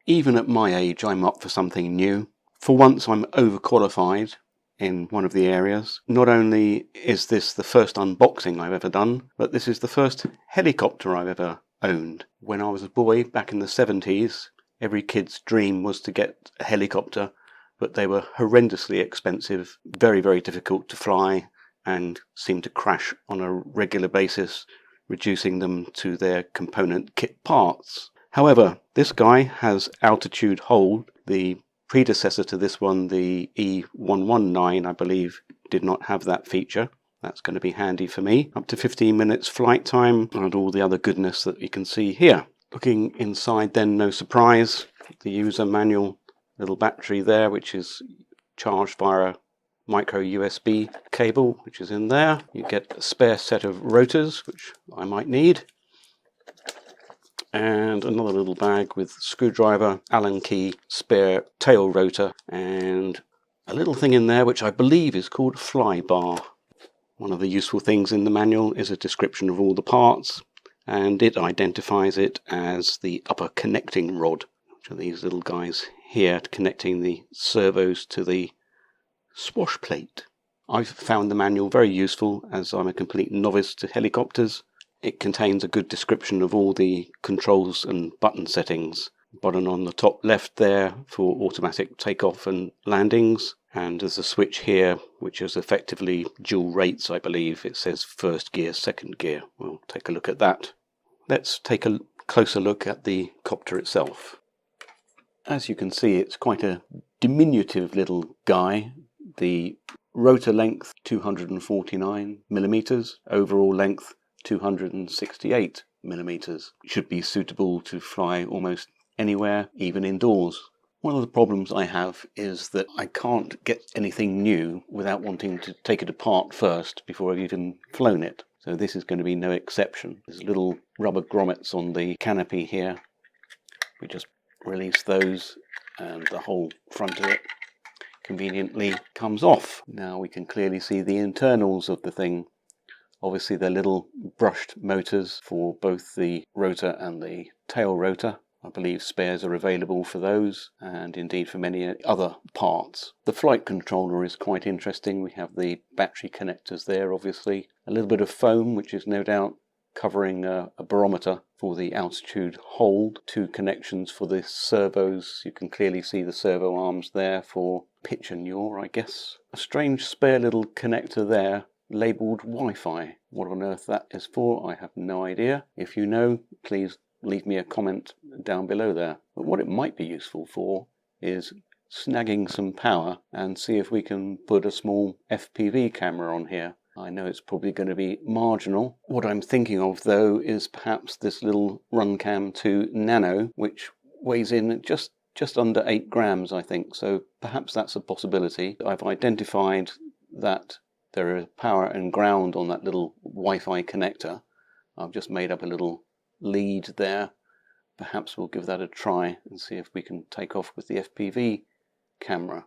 Even at my age, I'm up for something new. For once, I'm overqualified in one of the areas. Not only is this the first unboxing I've ever done, but this is the first helicopter I've ever owned. When I was a boy back in the 70s, every kid's dream was to get a helicopter, but they were horrendously expensive, very, very difficult to fly, and seemed to crash on a regular basis, reducing them to their component kit parts. However, this guy has altitude hold. The predecessor to this one, the E119, I believe, did not have that feature. That's going to be handy for me. Up to 15 minutes flight time and all the other goodness that you can see here. Looking inside then, no surprise, the user manual, little battery there, which is charged via a micro USB cable, which is in there. You get a spare set of rotors, which I might need. And another little bag with screwdriver, Allen key, spare tail rotor, and a little thing in there which I believe is called fly bar. One of the useful things in the manual is a description of all the parts, and it identifies it as the upper connecting rod, which are these little guys here connecting the servos to the swash plate. I've found the manual very useful as I'm a complete novice to helicopters. It contains a good description of all the controls and button settings. Button on the top left there for automatic takeoff and landings, and there's a switch here which is effectively dual rates, I believe. It says first gear, second gear. We'll take a look at that. Let's take a closer look at the copter itself. As you can see, it's quite a diminutive little guy. The rotor length 249 millimeters, overall length 268 millimeters. Should be suitable to fly almost anywhere, even indoors. One of the problems I have is that I can't get anything new without wanting to take it apart first before I've even flown it. So this is going to be no exception. There's little rubber grommets on the canopy here. We just release those and the whole front of it conveniently comes off. Now we can clearly see the internals of the thing. Obviously they're little brushed motors for both the rotor and the tail rotor. I believe spares are available for those, and indeed for many other parts. The flight controller is quite interesting. We have the battery connectors there, obviously. A little bit of foam, which is no doubt covering a barometer for the altitude hold. Two connections for the servos. You can clearly see the servo arms there for pitch and yaw, I guess. A strange spare little connector there, labelled Wi-Fi. What on earth that is for, I have no idea. If you know, please leave me a comment down below there. But what it might be useful for is snagging some power and see if we can put a small FPV camera on here. I know it's probably going to be marginal. What I'm thinking of though is perhaps this little Runcam 2 Nano, which weighs in at just under 8 grams, I think. So perhaps that's a possibility. I've identified that there is power and ground on that little Wi-Fi connector. I've just made up a little lead there. Perhaps we'll give that a try and see if we can take off with the FPV camera.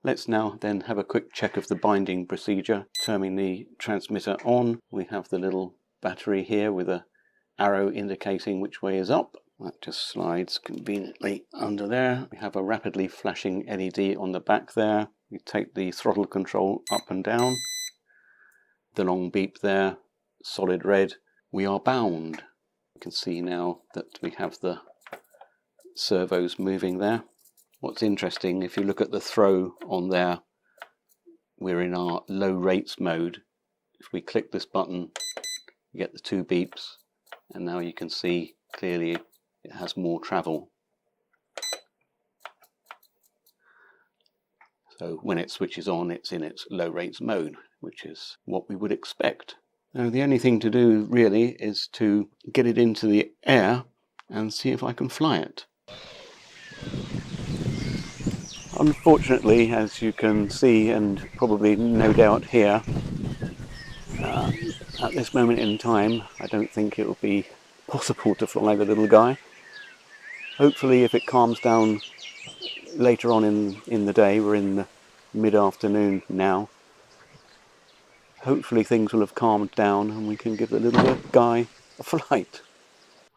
Let's now then have a quick check of the binding procedure. Turning the transmitter on, we have the little battery here with a arrow indicating which way is up. That just slides conveniently under there. We have a rapidly flashing LED on the back there. We take the throttle control up and down. The long beep there, solid red. We are bound. You can see now that we have the servos moving there. What's interesting, if you look at the throw on there, we're in our low rates mode. If we click this button, you get the two beeps, and now you can see clearly it has more travel. So when it switches on, it's in its low rates mode, which is what we would expect. Now the only thing to do really is to get it into the air and see if I can fly it. Unfortunately, as you can see and probably no doubt hear, at this moment in time I don't think it will be possible to fly the little guy. Hopefully if it calms down later on in the day, we're in the mid-afternoon now, hopefully things will have calmed down and we can give the little guy a flight.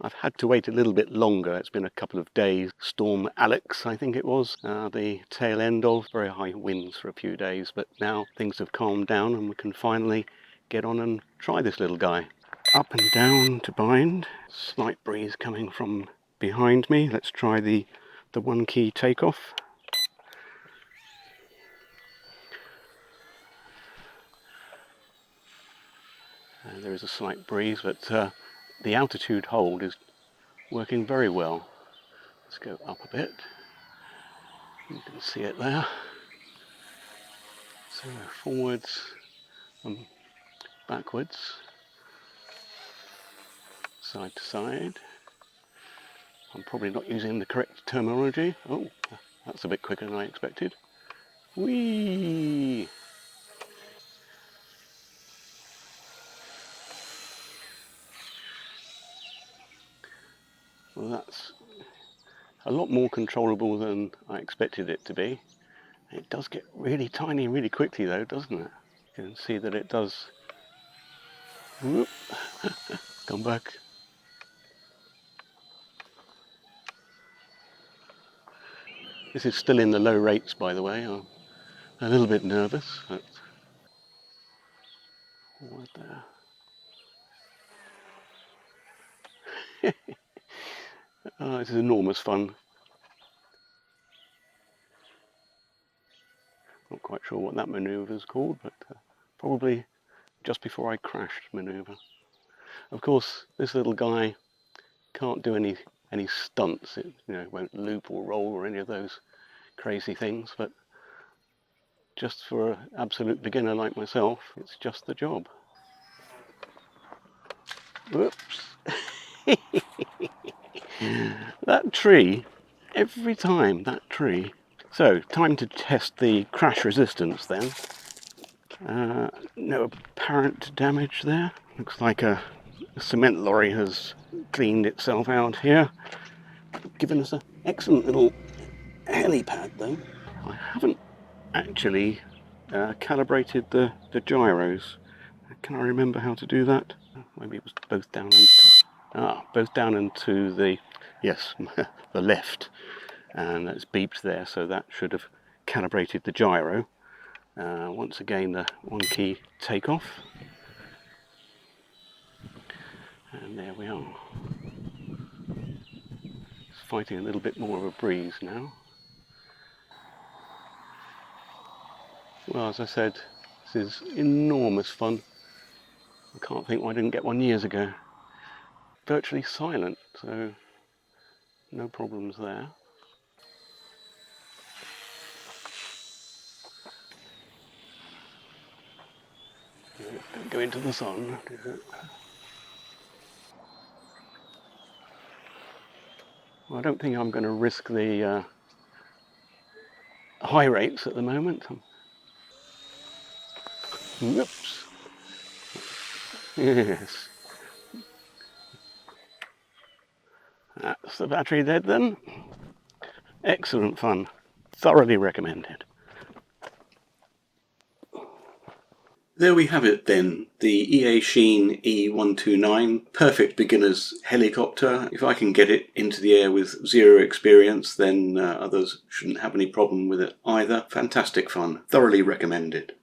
I've had to wait a little bit longer. It's been a couple of days. Storm Alex, I think it was, the tail end of very high winds for a few days, but now things have calmed down and we can finally get on and try this little guy. Up and down to bind. Slight breeze coming from behind me. Let's try the one key takeoff. There is a slight breeze, but the altitude hold is working very well. Let's go up a bit. You can see it there. So forwards and backwards, side to side. I'm probably not using the correct terminology. Oh, that's a bit quicker than I expected. Whee! Well, that's a lot more controllable than I expected it to be. It does get really tiny really quickly though, doesn't it? You can see that it does. Whoop. Come back. This is still in the low rates, by the way. I'm a little bit nervous. But what there? Oh, this is enormous fun. Not quite sure what that manoeuvre is called, but probably just before I crashed manoeuvre. Of course, this little guy can't do any stunts. It won't loop or roll or any of those crazy things, but just for an absolute beginner like myself, it's just the job. Whoops. That tree, every time, that tree. So, time to test the crash resistance then. No apparent damage there. Looks like a cement lorry has cleaned itself out here. Given us an excellent little helipad though. I haven't actually calibrated the gyros. Can I remember how to do that? Maybe it was both down and to the, yes, the left, and it's beeped there, so that should have calibrated the gyro. Once again, the one key takeoff, and there we are. It's fighting a little bit more of a breeze now. Well, as I said, this is enormous fun. I can't think why I didn't get one years ago. Virtually silent, so no problems there. Don't go into the sun. Well, I don't think I'm going to risk the high rates at the moment. Whoops. Yes. That's the battery dead then. Excellent fun. Thoroughly recommended. There we have it then, the Eachine E129, perfect beginner's helicopter. If I can get it into the air with zero experience, then others shouldn't have any problem with it either. Fantastic fun, thoroughly recommended.